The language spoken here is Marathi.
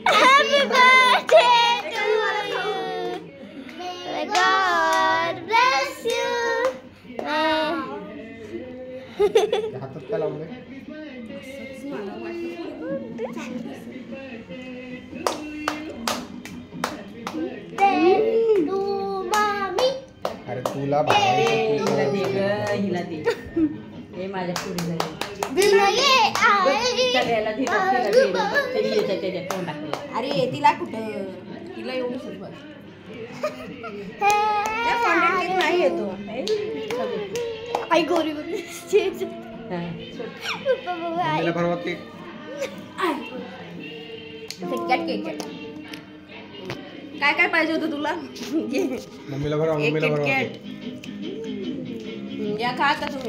Happy birthday to you. May God bless you. हातात काय लावलंय? अरे तुला हिला दे हे माझ्या पुढे अरे तिला कुठं तिला येऊन नाही येतो आई गोरी काय काय पाहिजे होतं तुला मम्मीला भरवा, मम्मीला भरवा. या खा का तुम्ही